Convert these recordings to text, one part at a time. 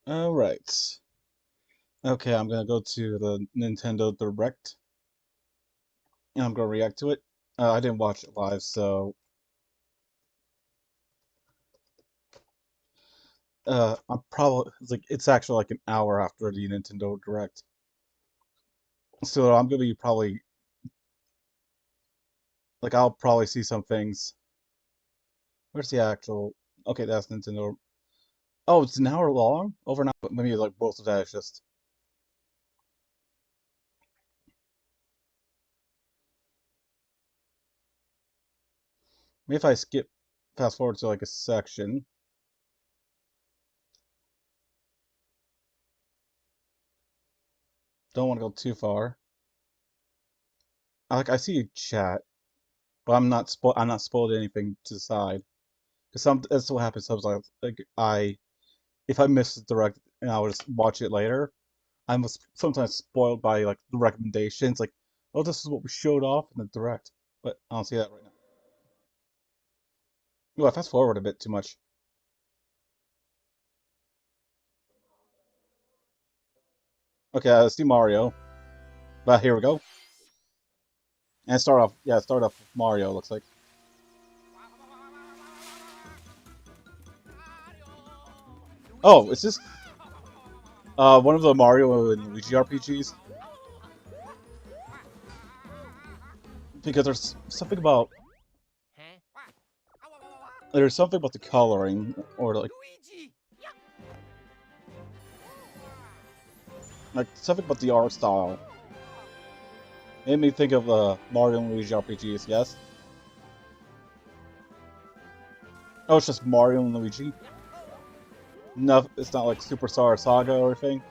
All right. Okay, I'm gonna go to the Nintendo Direct and I'm gonna react to it. I didn't watch it live, so I'm probably it's actually like an hour after the Nintendo Direct, so I'm gonna be probably I'll probably see some things. Where's the actual? Okay, that's Nintendo. Oh, it's an hour long. Over an hour. Maybe like both of that is just. Maybe if I skip fast forward to like a section. Don't want to go too far. I see chat, but I'm not spoiled anything to the side. Because that's what happens sometimes. If I miss the direct and I'll just watch it later, I'm sometimes spoiled by like the recommendations. Like, oh, this is what we showed off in the direct, but I don't see that right now. Well, I fast forward a bit too much. Okay, I see Mario, but here we go. And start off with Mario. Looks like. Oh, is this one of the Mario and Luigi RPGs? Because there's something about the coloring or like something about the art style. Made me think of Mario and Luigi RPGs. Yes. Oh, it's just Mario and Luigi. No, it's not like Superstar Saga or anything.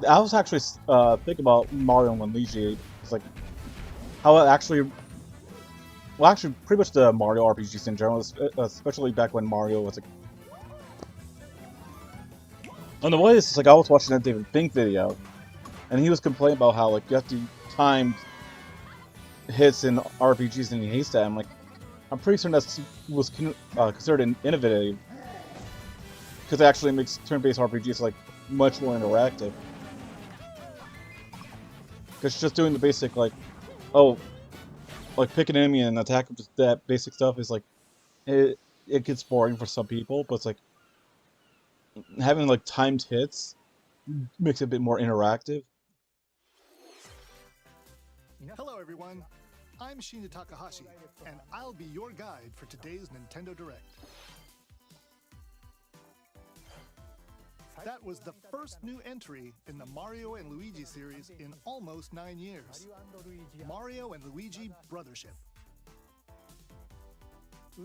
I was actually thinking about Mario and Luigi. It's like how it actually, well, actually, pretty much the Mario RPGs in general, especially back when Mario was like. On the way, it's like I was watching that David Fink video, and he was complaining about how like you have to time hits in RPGs and he hates that. I'm pretty certain that was considered innovative because it actually makes turn-based RPGs like much more interactive. Because just doing the basic oh, pick an enemy and attack with just that basic stuff is it gets boring for some people, but it's like having like timed hits makes it a bit more interactive. Hello, everyone. I'm Shinya Takahashi, and I'll be your guide for today's Nintendo Direct. That was the first new entry in the Mario and Luigi series in almost 9 years. Mario and Luigi Brothership.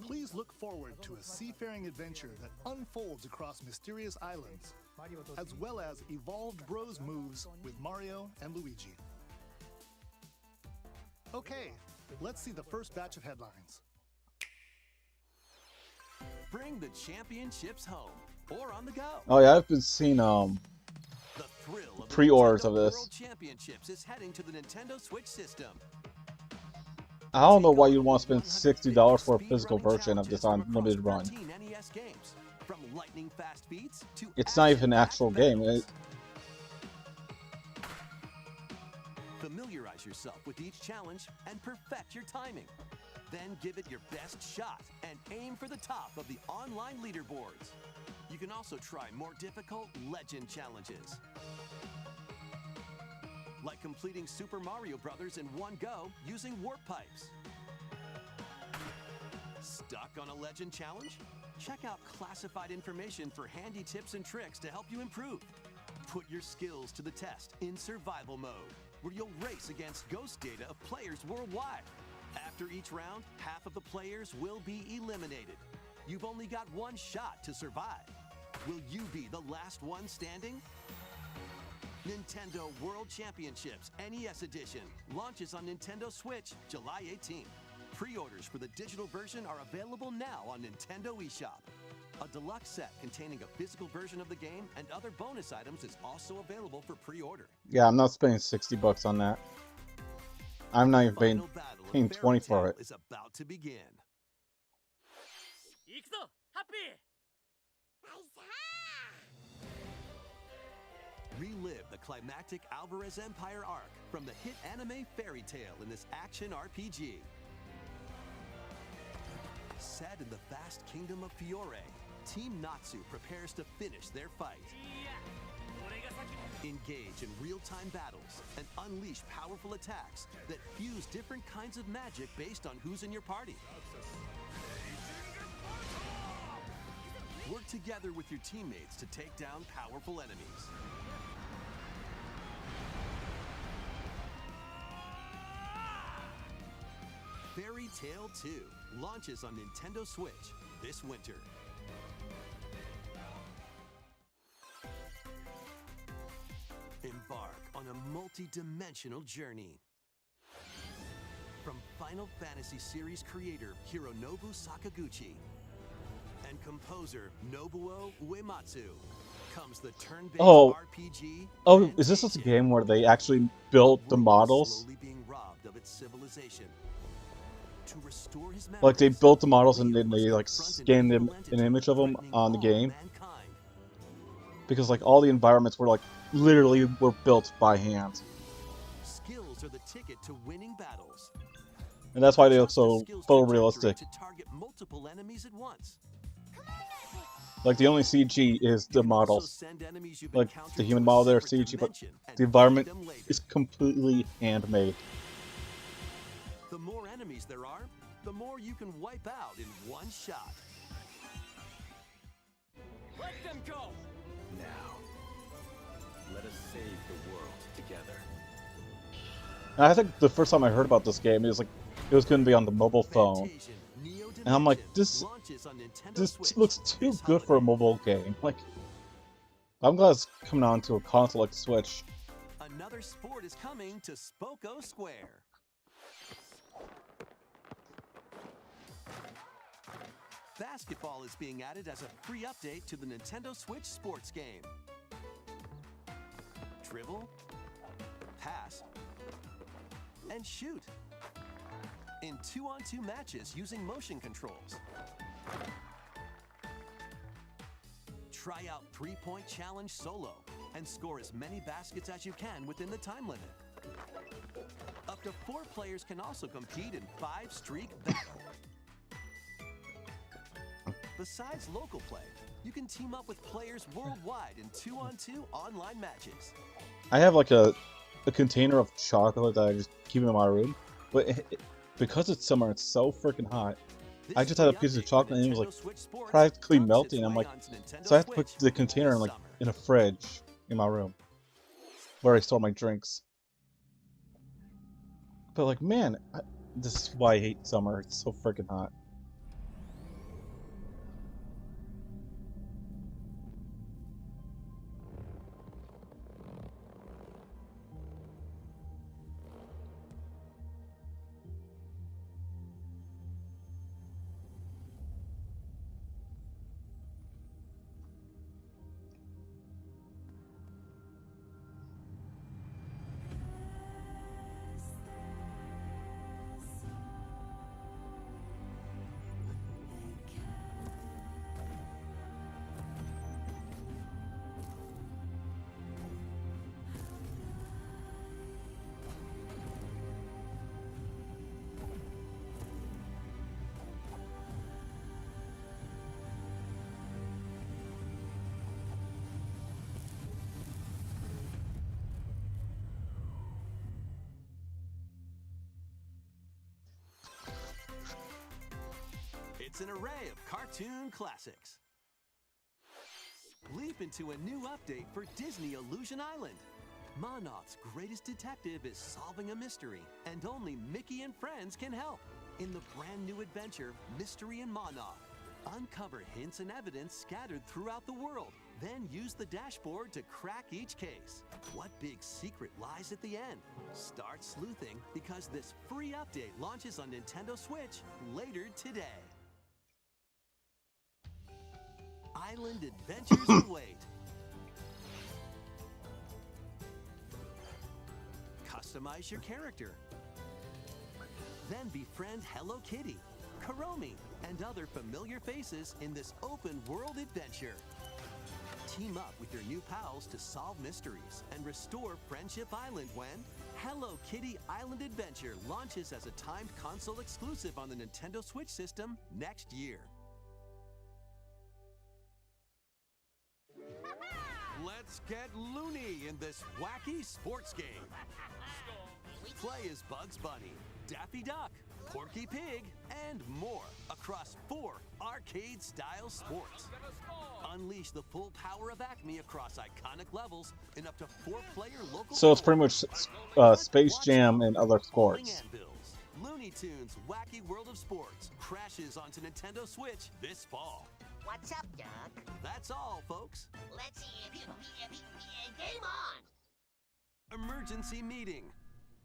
Please look forward to a seafaring adventure that unfolds across mysterious islands, as well as evolved Bros moves with Mario and Luigi. Okay, let's see the first batch of headlines. Bring the championships home or on the go. Oh yeah, I've been seeing The thrill of the pre-orders of Nintendo this. World Championships is heading to the Nintendo Switch system. I don't know Take why on you'd the want to spend 150 $60 for a physical speedrunning version of this challenges from on across limited run. 14 NES games. From lightning fast beats to It's not even an action-packed actual game. battles. Familiarize yourself with each challenge and perfect your timing. Then give it your best shot and aim for the top of the online leaderboards. You can also try more difficult legend challenges, like completing Super Mario Bros. In one go using warp pipes. Stuck on a legend challenge? Check out classified information for handy tips and tricks to help you improve. Put your skills to the test in survival mode. where you'll race against ghost data of players worldwide. After each round, half of the players will be eliminated. You've only got one shot to survive. Will you be the last one standing? Nintendo World Championships NES Edition launches on Nintendo Switch July 18th. Pre-orders for the digital version are available now on Nintendo eShop. A deluxe set containing a physical version of the game and other bonus items is also available for pre-order. Yeah, I'm not spending $60 on that. I'm not even paying, Final battle of paying Fairy 20 for Tail it. is about to begin. Relive the climactic Alvarez Empire arc from the hit anime Fairy Tail in this action RPG. Set in the vast kingdom of Fiore, Team Natsu prepares to finish their fight. Engage in real-time battles and unleash powerful attacks that fuse different kinds of magic based on who's in your party. Work together with your teammates to take down powerful enemies. Fairy Tail 2 launches on Nintendo Switch this winter. Embark on a multi-dimensional journey. From Final Fantasy series creator Hironobu Sakaguchi and composer Nobuo Uematsu comes the turn-based RPG. Oh, is this a game where they actually built the models? Slowly being robbed of its civilization. To restore his Like they memories, built the models and Leo then they must like confront an scanned evil an entity image of them threatening on the all game, mankind. because like all the environments were like literally were built by hand, Skills are the ticket to winning battles. and that's why they look Adjust the so skills photorealistic. trajectory to target multiple enemies at once. Like the only CG is the You can also models. send enemies you've Like encountered the to human a model there, separate CG, but dimension and the fight environment them later. is completely handmade. The more enemies there are, the more you can wipe out in one shot. Let them go! Now, let us save the world together. And I think the first time I heard about this game, it was going to be on the mobile phone, Fantasian Neo and I'm like, Dimension launches on Nintendo this Switch looks too this good for a holiday. mobile game. Like, I'm glad it's coming on to a console like Switch. Another sport is coming to Spoko Square. Basketball is being added as a free update to the Nintendo Switch sports game. Dribble, pass, and shoot. In 2-on-2 matches using motion controls. Try out 3-point challenge solo and score as many baskets as you can within the time limit. Up to 4 players can also compete in 5-streak battle. Besides local play, you can team up with players worldwide in 2-on-2 online matches. I have like a container of chocolate that I just keep in my room, but because it's summer, it's so freaking hot. I just had a piece of chocolate and it was like practically melting. I'm like, so I have to put the container in a fridge in my room where I store my drinks. But like, man, this is why I hate summer. It's so freaking hot. It's an array of cartoon classics. Leap into a new update for Disney Illusion Island. Monoth's greatest detective is solving a mystery, and only Mickey and friends can help. In the brand new adventure, Mystery in Monoth, uncover hints and evidence scattered throughout the world. Then use the dashboard to crack each case. What big secret lies at the end? Start sleuthing because this free update launches on Nintendo Switch later today. Island adventures await. Customize your character. Then befriend Hello Kitty, Kuromi, and other familiar faces in this open world adventure. Team up with your new pals to solve mysteries and restore Friendship Island when Hello Kitty Island Adventure launches as a timed console exclusive on the Nintendo Switch system next year. Let's get loony in this wacky sports game. Play as Bugs Bunny, Daffy Duck, Porky Pig, and more across 4 arcade-style sports. Unleash the full power of Acme across iconic levels in up to 4-player local. So it's pretty much Space Jam and other sports. Looney Tunes Wacky World of Sports crashes onto Nintendo Switch this fall. What's up, Doc? That's all, folks. Let's see. Game on! Emergency meeting.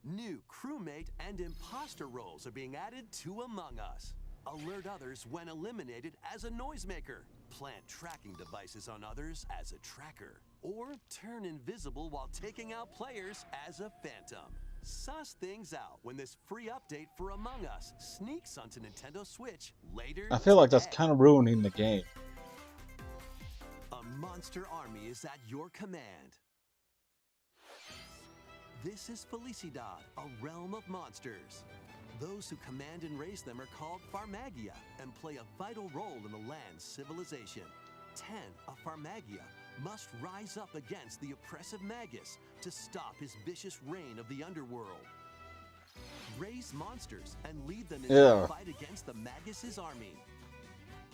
New crewmate and imposter roles are being added to Among Us. Alert others when eliminated as a noisemaker. Plant tracking devices on others as a tracker. Or turn invisible while taking out players as a phantom. Suss things out when this free update for Among Us sneaks onto Nintendo Switch later I feel like that's today. kind of ruining the game. A monster army is at your command. This is Felicidad, a realm of monsters. Those who command and raise them are called Farmagia and play a vital role in the land's civilization. 10 of Farmagia must rise up against the oppressive Magus to stop his vicious reign of the underworld. Raise monsters and lead them into the fight against the Magus' army.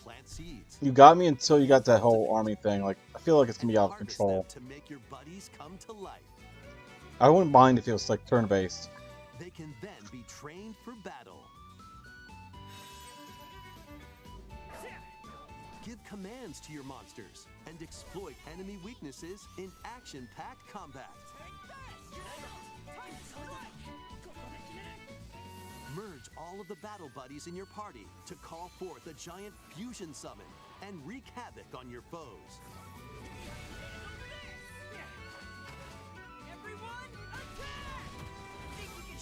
Plant seeds. You got me until you got that whole army thing. Like, I feel like it's gonna be out of Harvest control. them to make your buddies come to life. I wouldn't mind if it was like turn-based. They can then be trained for battle. Give commands to your monsters and exploit enemy weaknesses in action-packed combat. Merge all of the battle buddies in your party to call forth a giant fusion summon and wreak havoc on your foes.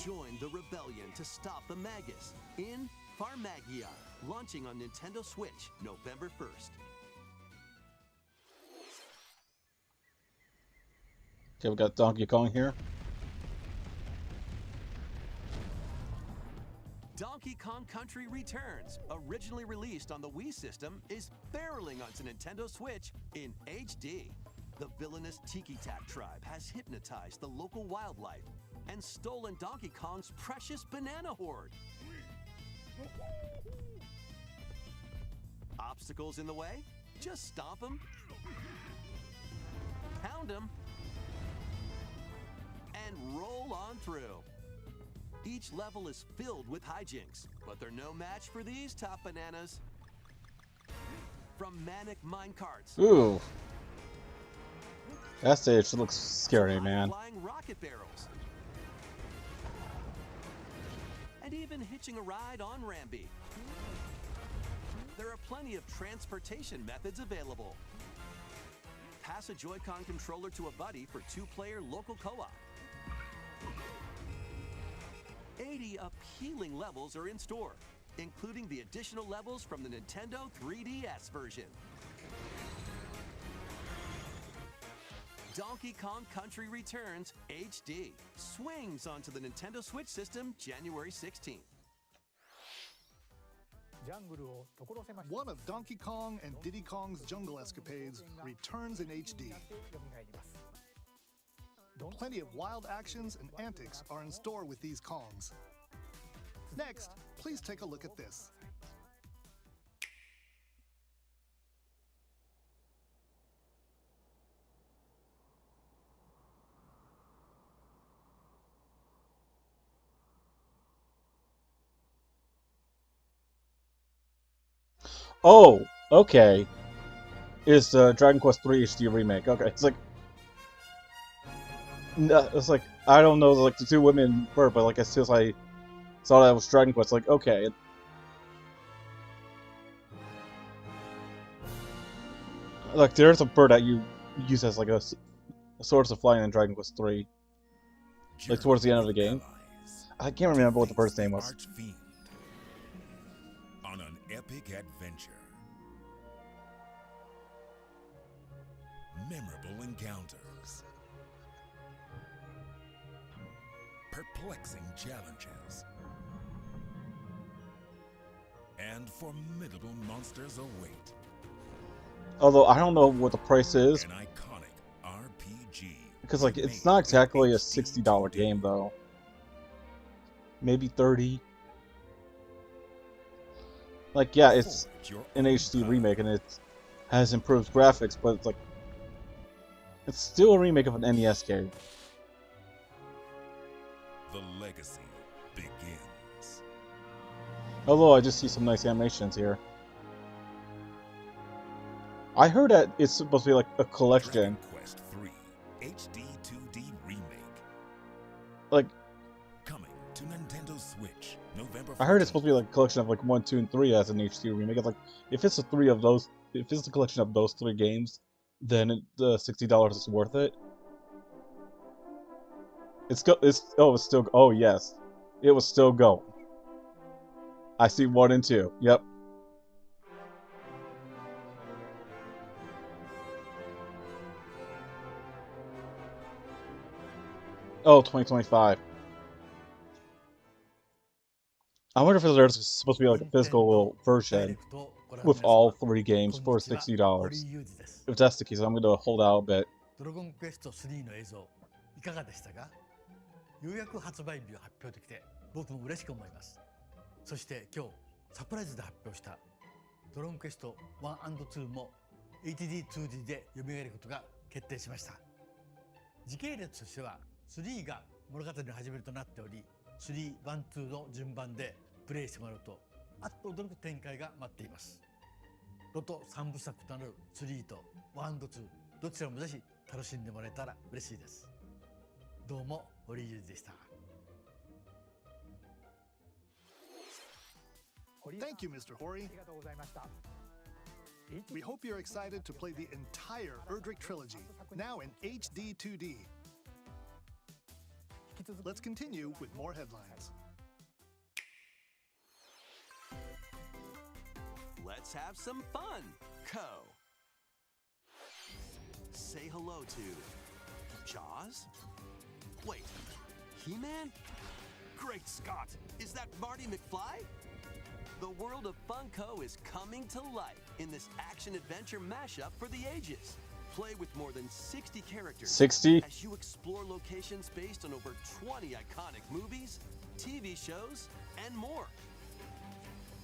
Join the rebellion to stop the Magus in Farmagia, launching on Nintendo Switch November 1st. Okay, we got Donkey Kong here. Donkey Kong Country Returns, originally released on the Wii system, is barreling onto Nintendo Switch in HD. The villainous Tiki Tak tribe has hypnotized the local wildlife and stolen Donkey Kong's precious banana hoard. Obstacles in the way? Just stomp them, pound them, and roll on through. Each level is filled with hijinks, but they're no match for these top bananas. From Manic Minecarts. Ooh. That stage looks scary, man. Flying rocket barrels. And even hitching a ride on Rambi. There are plenty of transportation methods available. Pass a Joy-Con controller to a buddy for 2-player local co-op. 80 appealing levels are in store, including the additional levels from the Nintendo 3DS version. Donkey Kong Country Returns HD swings onto the Nintendo Switch system January 16th. One of Donkey Kong and Diddy Kong's jungle escapades returns in HD. Plenty of wild actions and antics are in store with these Kongs. Next, please take a look at this. Oh, okay. Is the Dragon Quest III HD remake? Okay, it's like, no, it's like I don't know like the two women were, but like as soon as I saw that it was Dragon Quest, like okay. Like there's a bird that you use as like a source of flying in Dragon Quest III. Like towards the end of the game. I can't remember what the bird's name was. Archfiend on an epic adventure. Memorable encounters. Perplexing challenges. And formidable monsters await. Although I don't know what the price is. An iconic RPG. Because like it's not exactly a $60 game though. Maybe 30. Like yeah, it's an HD remake and it has improved graphics, but it's like it's still a remake of an NES game. The legacy begins. Although I just see some nice animations here. I heard that it's supposed to be like a collection. Dragon Quest III HD 2D remake. Like Coming to Nintendo Switch, November 14th. I heard it's supposed to be like a collection of like 1, 2, and 3 as an HD remake. It's like if it's a three of those, if it's a collection of those 3 games, then the $60 is worth it. It's still oh yes, it was still going. I see 1 and 2. Yep. Oh, 2025. I wonder if there's supposed to be like a physical version with all 3 games for $60. If that's the case, I'm going to hold out a bit. ドラゴンクエスト3の映像いかがでしたか？ようやく発売日を発表できて僕も嬉しく思います。そして今日サプライズで発表したドラゴンクエスト1 and 2も HD2D で蘇ることが決定しました。時系列としては3が物語の始めとなっており、3、1、2の順番でプレイしてもらうとあっと驚く展開が待っています。ロト3部作となる3と1&2どちらもぜひ楽しんでもらえたら嬉しいです。どうも堀井裕二でした。Thank you, Mr. Hori. We hope you're excited to play the entire Erdrick trilogy, now in HD 2D. Let's continue with more headlines. Let's have some fun, Co. Say hello to Jaws? Wait, He-Man? Great Scott! Is that Marty McFly? The world of Funko is coming to life in this action-adventure mashup for the ages. Play with more than 60 characters 60? as you explore locations based on over 20 iconic movies, TV shows, and more.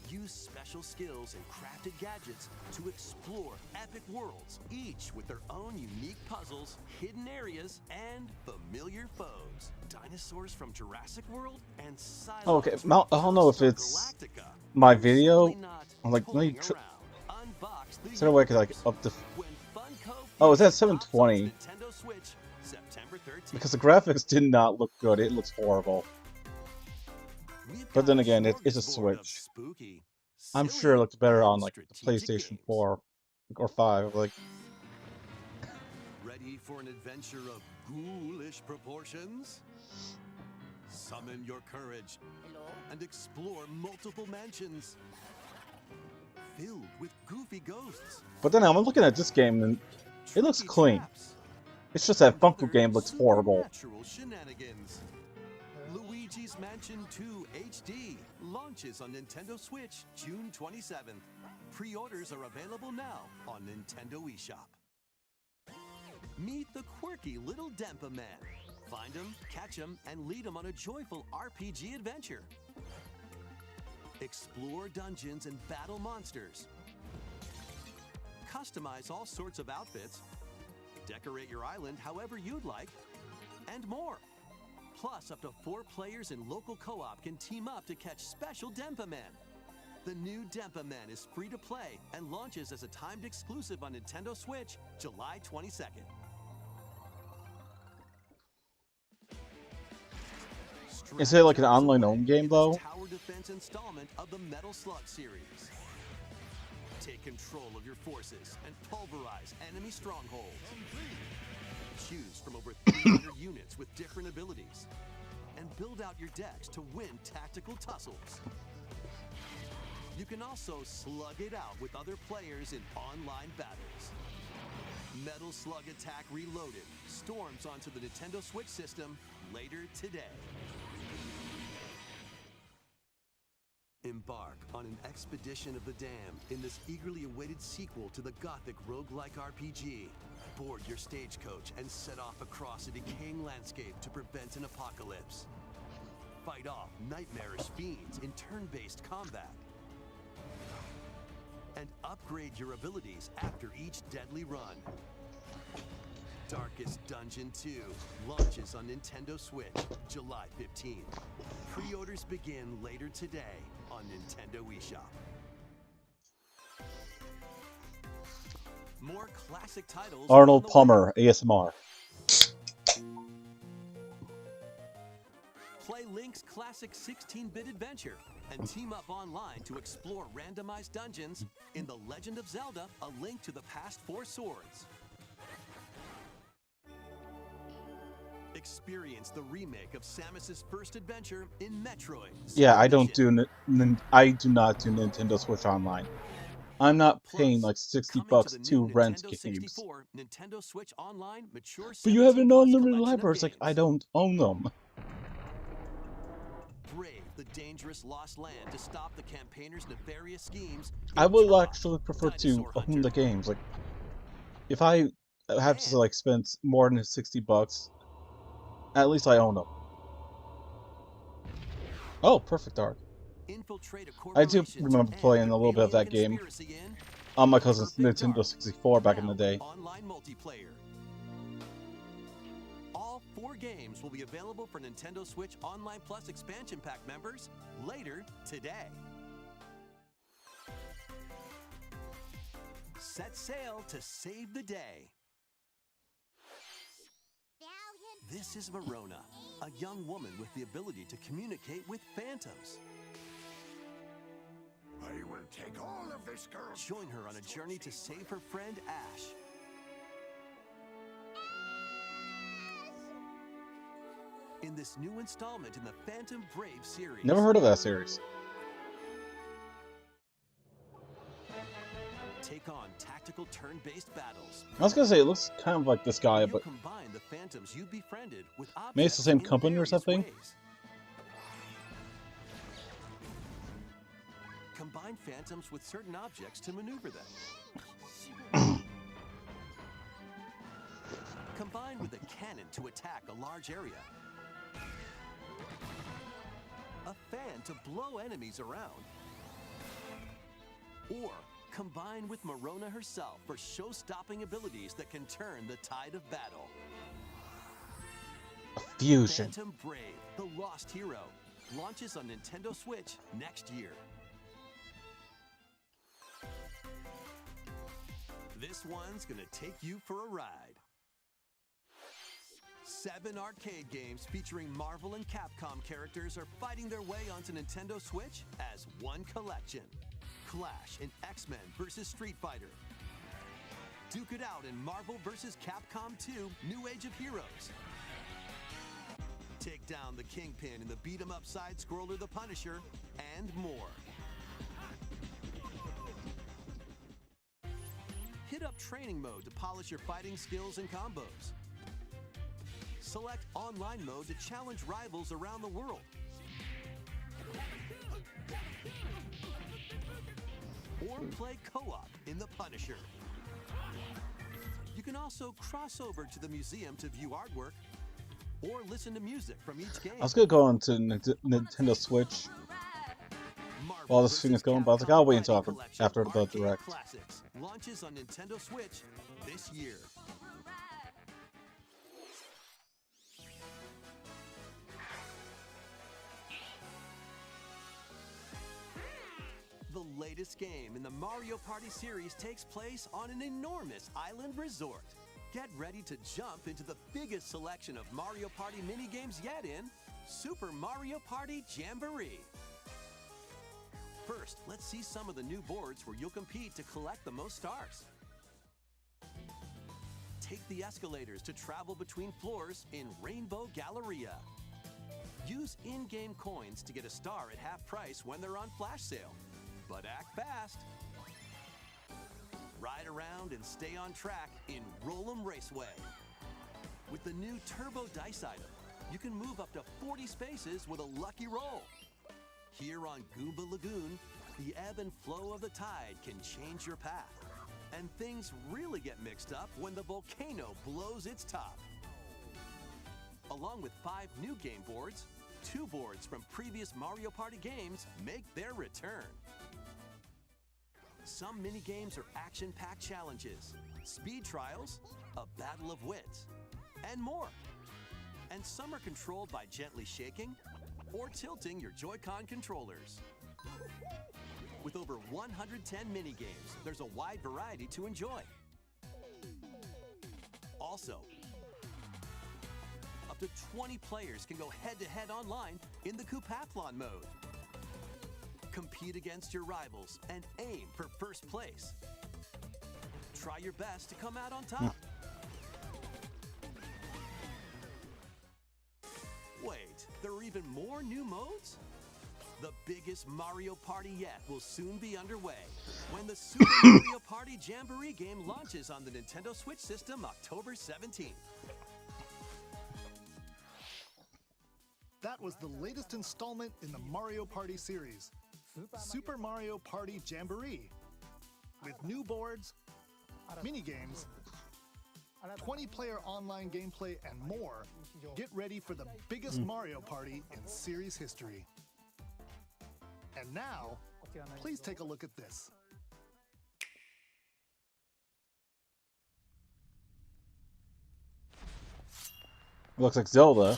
Use special skills and crafted gadgets to explore epic worlds, each with their own unique puzzles, hidden areas, and familiar foes. Dinosaurs from Jurassic World and Cylons Okay, from I don't know if Battlestar it's Galactica. my video. Definitely not I'm like, let me fooling around. Unbox the is there a way I could like universe up the when Funko Oh, it's at Fusion pops on 720. Nintendo Switch, September 13th. because the graphics did not look good. It looks horrible. We've But got then again, it's a smorgasbord of Switch. spooky, I'm silly, sure it looked better and on like the strategic PlayStation games. 4 or 5. Like Ready for an adventure of ghoulish proportions? Summon your courage and explore multiple mansions filled with goofy ghosts. but then I'm looking at this game and it looks tricky clean. traps, It's just that and Funko other game looks horrible. supernatural shenanigans. Luigi's Mansion 2 HD launches on Nintendo Switch June 27th. Pre-orders are available now on Nintendo eShop. Meet the quirky little Dempa Man. Find him, catch him, and lead him on a joyful RPG adventure. Explore dungeons and battle monsters. Customize all sorts of outfits. Decorate your island however you'd like, and more. Plus, up to 4 players in local co-op can team up to catch special Dempa Men. The new Denpa Men is free to play and launches as a timed exclusive on Nintendo Switch July 22nd. Is it like an online-only game, though? Tower defense installment of the Metal Slug series. Take control of your forces and pulverize enemy strongholds. Choose from over 300 units with different abilities. And build out your decks to win tactical tussles. You can also slug it out with other players in online battles. Metal Slug Attack Reloaded storms onto the Nintendo Switch system later today. Embark on an expedition of the damned in this eagerly awaited sequel to the gothic roguelike RPG. Board your stagecoach and set off across a decaying landscape to prevent an apocalypse. Fight off nightmarish fiends in turn-based combat. And upgrade your abilities after each deadly run. Darkest Dungeon 2 launches on Nintendo Switch July 15th. Pre-orders begin later today on Nintendo eShop. More classic titles. Arnold Plummer, ASMR. Play Link's classic 16-bit adventure and team up online to explore randomized dungeons in The Legend of Zelda: A Link to the Past 4 Swords. Experience the remake of Samus's first adventure in Metroid. Yeah, I Zero don't Mission. do. I do not do Nintendo Switch Online. I'm not paying Plus, like 60 coming bucks to the to new rent Nintendo games. 64, Nintendo Switch Online mature. But you have 17 an plus unlimited collection of library. It's like I games. don't own them. Brave the dangerous lost land to stop the campaigners' nefarious schemes. I in would Tron, actually prefer to Dinosaur own Hunter. the games. Like, if I have to like spend more than 60 bucks, at least I own them. Oh, Perfect Dark. Infiltrate a I do corporation to remember end playing the a little bit of alien that game conspiracy in on my cousin's Perfect Nintendo Dark, 64 back in the now day. Online multiplayer. All 4 games will be available for Nintendo Switch Online Plus expansion pack members later today. Set sail to save the day. This is Verona, a young woman with the ability to communicate with phantoms. I will take all of this girl's. Join her on a journey to save her friend Ash. In this new installment in the Phantom Brave series. Never heard of that series. Take on tactical turn-based battles. I was gonna say it looks kind of like this guy, You but combine the phantoms you befriended with objects maybe it's the same in company or various something. ways. Combine phantoms with certain objects to maneuver them. Combine with a cannon to attack a large area. A fan to blow enemies around. Or combine with Marona herself for show-stopping abilities that can turn the tide of battle. Fusion. Phantom Brave, the Lost Hero, launches on Nintendo Switch next year. This one's gonna take you for a ride. 7 arcade games featuring Marvel and Capcom characters are fighting their way onto Nintendo Switch as one collection. Clash in X-Men vs. Street Fighter. Duke it out in Marvel vs. Capcom 2 New Age of Heroes. Take down the Kingpin in the beat-em-up side-scroller The Punisher, and more. Hit up training mode to polish your fighting skills and combos. Select online mode to challenge rivals around the world. Or play co-op in The Punisher. You can also cross over to the museum to view artwork or listen to music from each game. I was gonna go on to Nintendo Switch Marvel while this thing is vs. going, but I was like, Capcom I'll wait until Fighting after Collection the Arcade direct. Classics launches on Nintendo Switch this year. The latest game in the Mario Party series takes place on an enormous island resort. Get ready to jump into the biggest selection of Mario Party minigames yet in Super Mario Party Jamboree. First, let's see some of the new boards where you'll compete to collect the most stars. Take the escalators to travel between floors in Rainbow Galleria. Use in-game coins to get a star at half price when they're on flash sale. But act fast. Ride around and stay on track in Roll'em Raceway. With the new Turbo Dice item, you can move up to 40 spaces with a lucky roll. Here on Goomba Lagoon, the ebb and flow of the tide can change your path. And things really get mixed up when the volcano blows its top. Along with 5 new game boards, 2 boards from previous Mario Party games make their return. Some mini-games are action-packed challenges, speed trials, a battle of wits, and more. And some are controlled by gently shaking or tilting your Joy-Con controllers. With over 110 mini-games, there's a wide variety to enjoy. Also, up to 20 players can go head-to-head online in the Koopathlon mode. Compete against your rivals and aim for first place. Try your best to come out on top. Wait, there are even more new modes? The biggest Mario Party yet will soon be underway when the Super Mario Party Jamboree game launches on the Nintendo Switch system October 17th. That was the latest installment in the Mario Party series, Super Mario Party Jamboree. With new boards, mini-games, 20-player online gameplay, and more, get ready for the biggest Mario Party in series history. And now, please take a look at this. Looks like Zelda.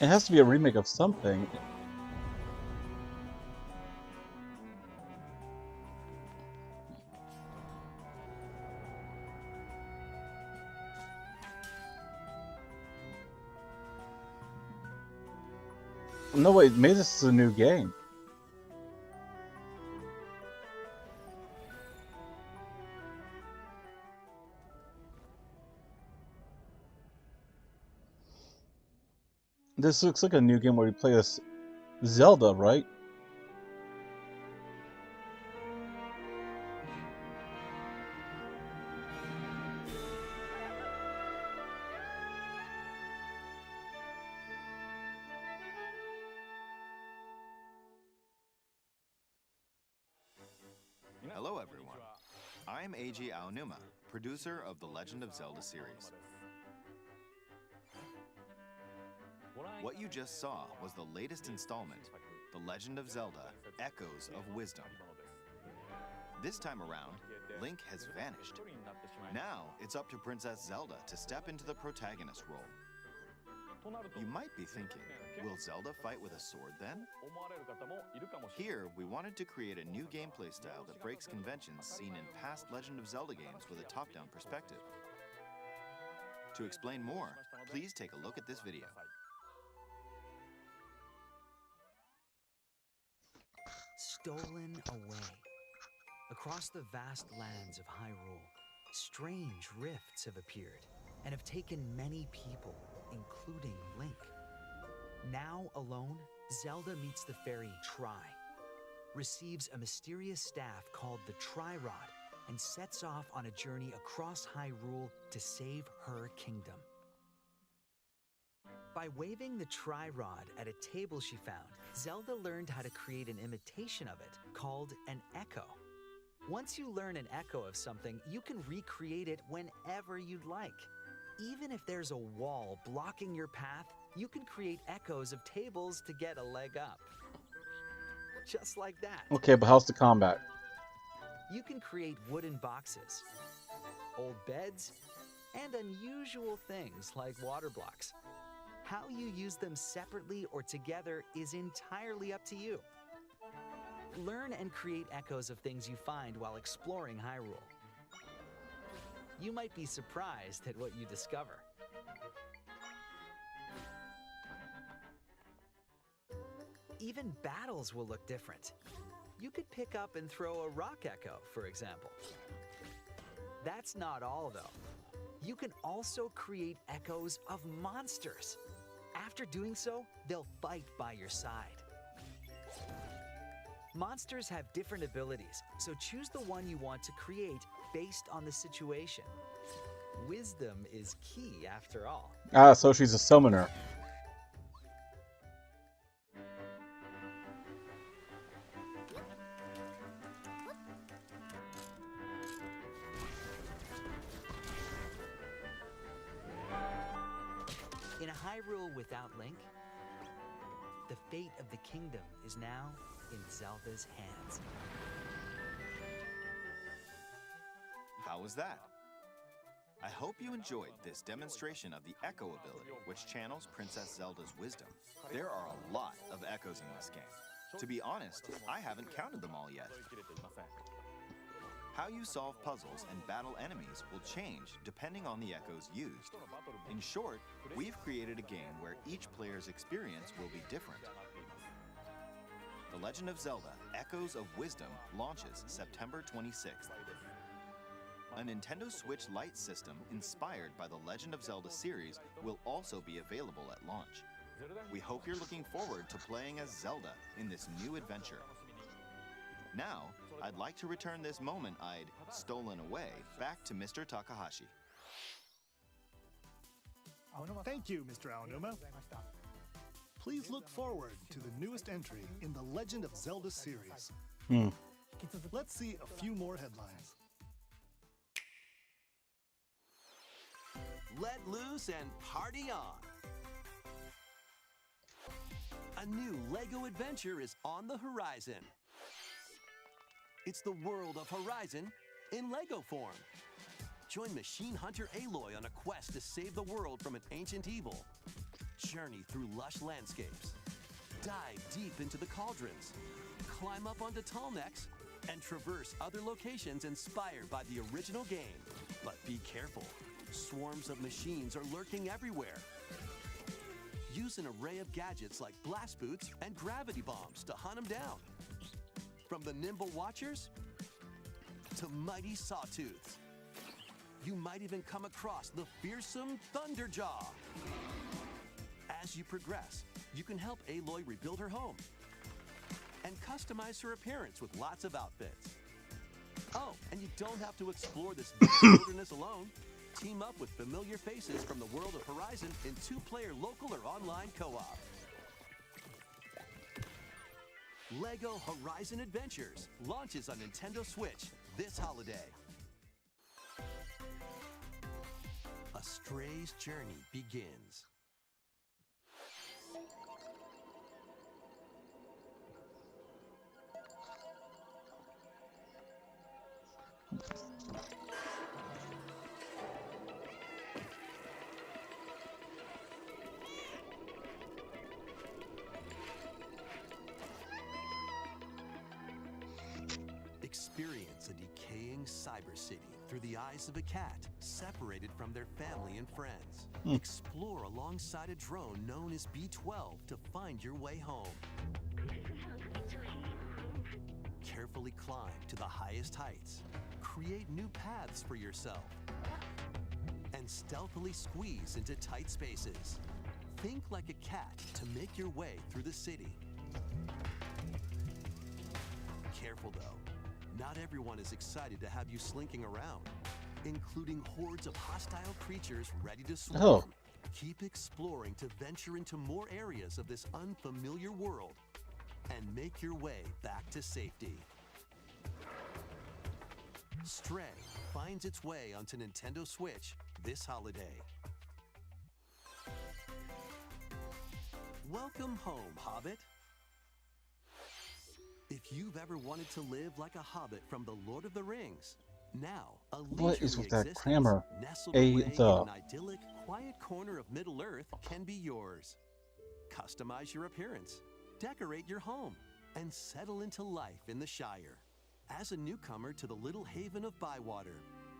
It has to be a remake of something. No, wait, maybe this is a new game. This looks like a new game where you play as Zelda, right? Hello everyone, I'm Eiji Aonuma, producer of the Legend of Zelda series. What you just saw was the latest installment, The Legend of Zelda: Echoes of Wisdom. This time around, Link has vanished. Now it's up to Princess Zelda to step into the protagonist role. You might be thinking, will Zelda fight with a sword then? Here, we wanted to create a new gameplay style that breaks conventions seen in past Legend of Zelda games with a top-down perspective. To explain more, please take a look at this video. Stolen away. Across the vast lands of Hyrule, strange rifts have appeared and have taken many people, including Link. Now alone, Zelda meets the fairy Tri, receives a mysterious staff called the Tri-Rod, and sets off on a journey across Hyrule to save her kingdom. By waving the Tri-Rod at a table she found, Zelda learned how to create an imitation of it, called an echo. Once you learn an echo of something, you can recreate it whenever you'd like. Even if there's a wall blocking your path, You can create echoes of tables to get a leg up. Just like that. Okay, but how's the combat? You can create wooden boxes, old beds, and unusual things like water blocks. How you use them separately or together is entirely up to you. Learn and create echoes of things you find while exploring Hyrule. You might be surprised at what you discover. Even battles will look different. You could pick up and throw a rock echo, for example. That's not all, though. You can also create echoes of monsters. After doing so, they'll fight by your side. Monsters have different abilities, so choose the one you want to create based on the situation. Wisdom is key, after all. Ah, so she's a summoner. In a Hyrule without Link, the fate of the kingdom is now in Zelda's hands. How was that? I hope you enjoyed this demonstration of the Echo ability, which channels Princess Zelda's wisdom. There are a lot of echoes in this game. To be honest, I haven't counted them all yet. How you solve puzzles and battle enemies will change depending on the echoes used. In short, we've created a game where each player's experience will be different. The Legend of Zelda: Echoes of Wisdom launches September 26th. A Nintendo Switch Lite system inspired by the Legend of Zelda series will also be available at launch. We hope you're looking forward to playing as Zelda in this new adventure. Now, I'd like to return this moment I'd stolen away back to Mr. Takahashi. Thank you, Mr. Aonuma. Please look forward to the newest entry in the Legend of Zelda series. Let's see a few more headlines. Let loose and party on! A new LEGO adventure is on the horizon. It's the world of Horizon in LEGO form. Join Machine Hunter Aloy on a quest to save the world from an ancient evil. Journey through lush landscapes. Dive deep into the cauldrons. Climb up onto tall necks and traverse other locations inspired by the original game. But be careful. Swarms of machines are lurking everywhere. Use an array of gadgets like blast boots and gravity bombs to hunt them down. From the nimble Watchers to mighty Sawtooths. You might even come across the fearsome Thunderjaw. As you progress, you can help Aloy rebuild her home and customize her appearance with lots of outfits. Oh, and you don't have to explore this wilderness alone. Team up with familiar faces from the world of Horizon in 2-player local or online co-op. LEGO Horizon Adventures launches on Nintendo Switch this holiday. A stray's journey begins. Experience a decaying cyber city through the eyes of a cat separated from their family and friends. Explore alongside a drone known as B-12 to find your way home. Carefully climb to the highest heights. Create new paths for yourself. And stealthily squeeze into tight spaces. Think like a cat to make your way through the city. Careful though. Not everyone is excited to have you slinking around, including hordes of hostile creatures ready to swarm. Oh. Keep exploring to venture into more areas of this unfamiliar world and make your way back to safety. Stray finds its way onto Nintendo Switch this holiday. Welcome home, Hobbit. If you've ever wanted to live like a hobbit from the Lord of the Rings, now a What is leisurely with that existence grammar? nestled A, away in the. an idyllic, quiet corner of Middle-earth can be yours. Customize your appearance, decorate your home, and settle into life in the Shire. As a newcomer to the little haven of Bywater,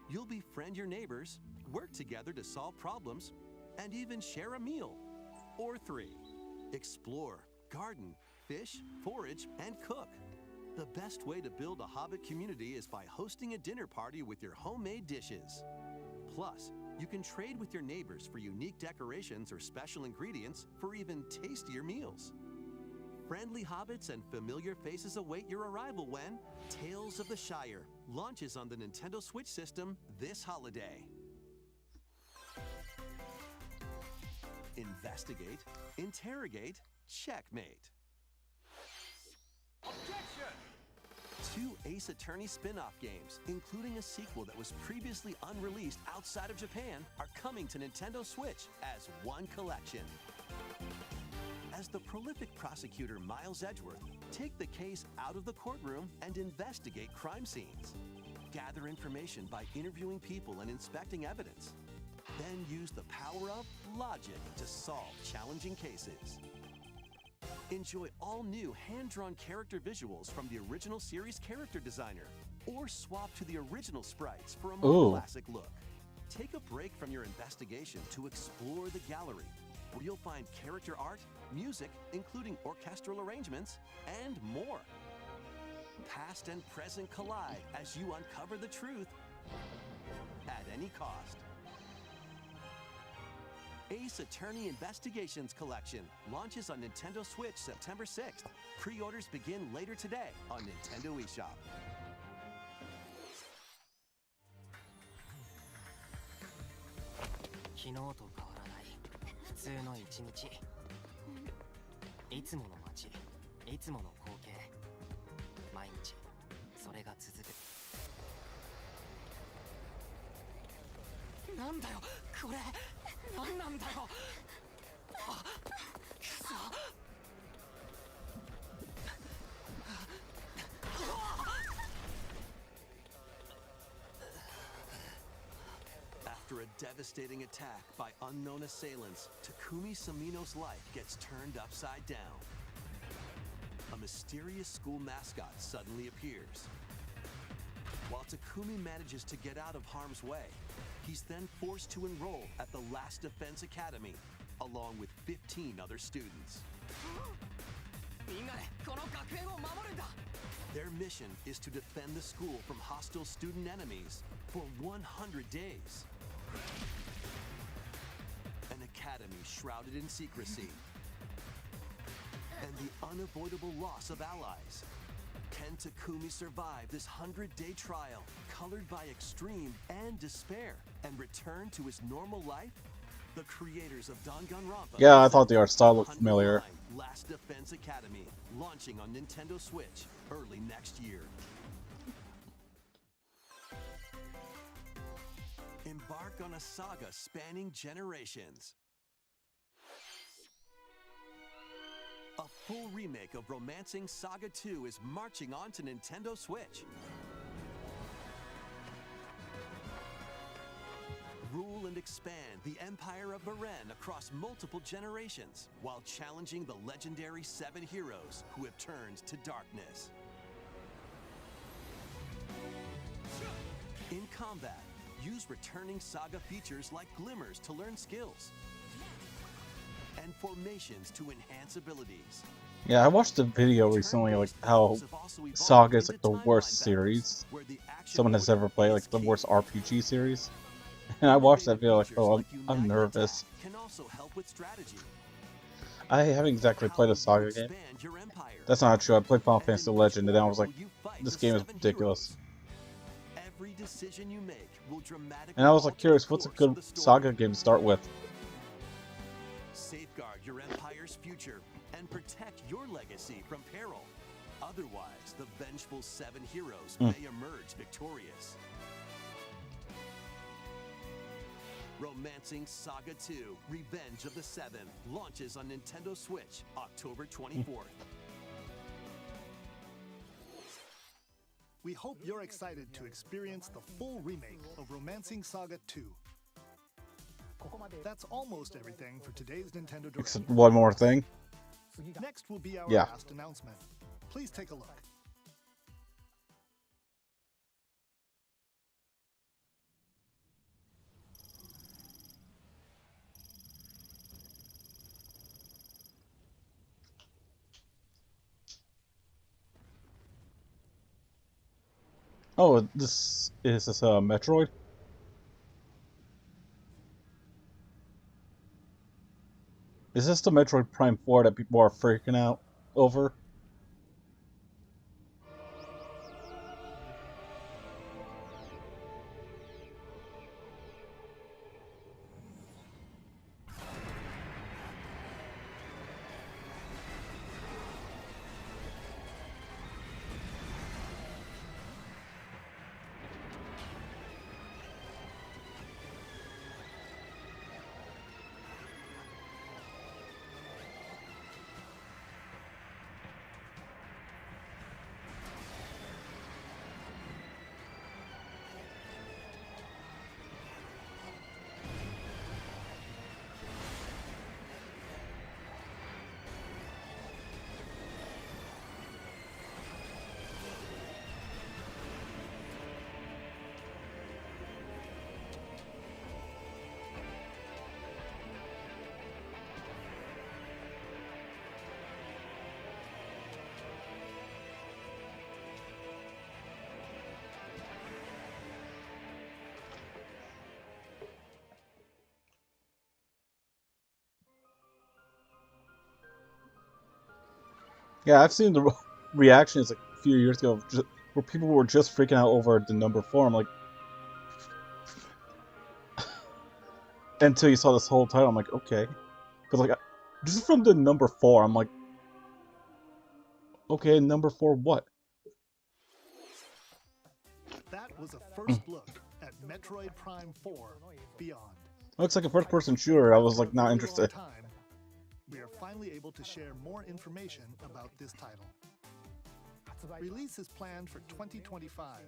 you'll befriend your neighbors, work together to solve problems, and even share a meal. Or 3. Explore, garden, fish, forage, and cook. The best way to build a Hobbit community is by hosting a dinner party with your homemade dishes. Plus, you can trade with your neighbors for unique decorations or special ingredients for even tastier meals. Friendly hobbits and familiar faces await your arrival when Tales of the Shire launches on the Nintendo Switch system this holiday. Investigate, interrogate, checkmate. Objection! 2 Ace Attorney spin-off games, including a sequel that was previously unreleased outside of Japan, are coming to Nintendo Switch as one collection. As the prolific prosecutor Miles Edgeworth, take the case out of the courtroom and investigate crime scenes. Gather information by interviewing people and inspecting evidence. Then use the power of logic to solve challenging cases. Enjoy all new hand-drawn character visuals from the original series character designer, or swap to the original sprites for a more classic look. Take a break from your investigation to explore the gallery, where you'll find character art, music, including orchestral arrangements, and more. Past and present collide as you uncover the truth at any cost. Ace Attorney Investigations Collection launches on Nintendo Switch September 6th. Pre-orders begin later today on Nintendo eShop. 昨日と変わらない普通の一日。いつもの街、いつもの光景。毎日それが続く。なんだよこれ。なんなんだよ。あ、くそ。After a devastating attack by unknown assailants, Takumi Samino's life gets turned upside down. A mysterious school mascot suddenly appears. While Takumi manages to get out of harm's way, he's then forced to enroll at the Last Defense Academy, along with 15 other students. みんなでこの学園を守るんだ。 Their mission is to defend the school from hostile student enemies for 100 days. An academy shrouded in secrecy. And the unavoidable loss of allies. Can Takumi survive this 100-day trial, colored by extreme and despair, and return to his normal life? The creators of Danganronpa. Yeah, I thought the art style looked familiar. Last Defense Academy, launching on Nintendo Switch early next year. Embark on a saga spanning generations. A full remake of Romancing Saga 2 is marching on to Nintendo Switch. Rule and expand the Empire of Varen across multiple generations, while challenging the legendary 7 heroes who have turned to darkness. In combat, use returning Saga features like glimmers to learn skills, and formations to enhance abilities. Yeah, I watched a video recently, like how Saga is like the worst series someone has ever played, like the worst RPG series. And I watched that video like, oh, I'm nervous. I haven't exactly played a Saga game. That's not true. I played Final Fantasy Legend, and then I was like, this game is ridiculous. And I was like curious, what's a good Saga game to start with? Safeguard your Empire's future and protect your legacy from peril. Otherwise, the vengeful 7 heroes may emerge victorious. Romancing Saga 2: Revenge of the Seven launches on Nintendo Switch October 24th. We hope you're excited to experience the full remake of Romancing Saga 2. That's almost everything for today's Nintendo Direct. Except one more thing. Next will be our Yeah. last announcement. Please take a look. Oh, this is this Metroid? Is this the Metroid Prime 4 that people are freaking out over? Yeah, I've seen the reactions like a few years ago where people were just freaking out over the number 4. I'm like, until you saw this whole title, I'm like, okay, because like just from the number 4, I'm like, okay, number 4 what? That was a first look at Metroid Prime 4 Beyond. Looks like a first-person shooter. I was like not interested. Time, we are finally able to share more information about this title. Release is planned for 2025,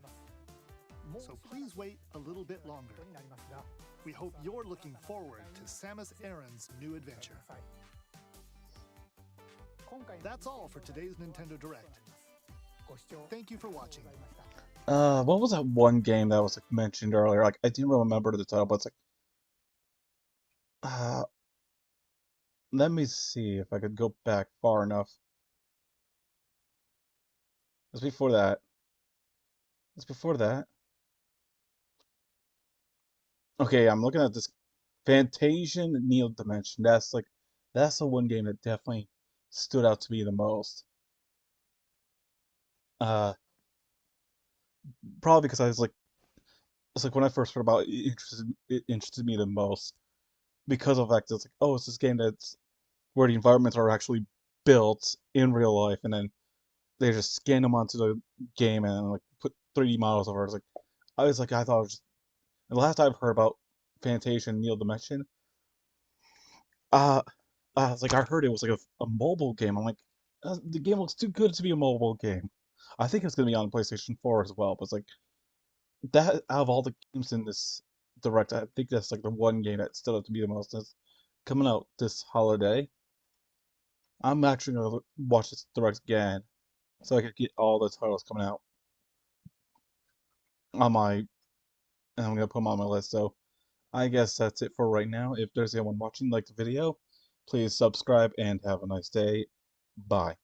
so please wait a little bit longer. We hope you're looking forward to Samus Aran's new adventure. That's all for today's Nintendo Direct. Thank you for watching. What was that one game that was like mentioned earlier? Like I didn't remember the title, but it's like, let me see if I could go back far enough. It's before that. It's before that. Okay, I'm looking at this Fantasian Neo Dimension. That's the one game that definitely stood out to me the most. Probably because it's like when I first heard about it, it interested me the most because of the fact that it's like, oh, it's this game that's where the environments are actually built in real life, and then they just scan them onto the game and like put 3D models over it. I thought it was just the last I've heard about Fantasian Neo Dimension. I was like, I heard it was like a mobile game. I'm like, the game looks too good to be a mobile game. I think it's gonna be on PlayStation 4 as well, but it's like that out of all the games in this Direct, I think that's like the one game that stood out to be the most. It's coming out this holiday. I'm actually gonna watch this Direct again, so I could get all the titles coming out on my, and I'm gonna put them on my list. So I guess that's it for right now. If there's anyone watching, like the video, please subscribe and have a nice day. Bye.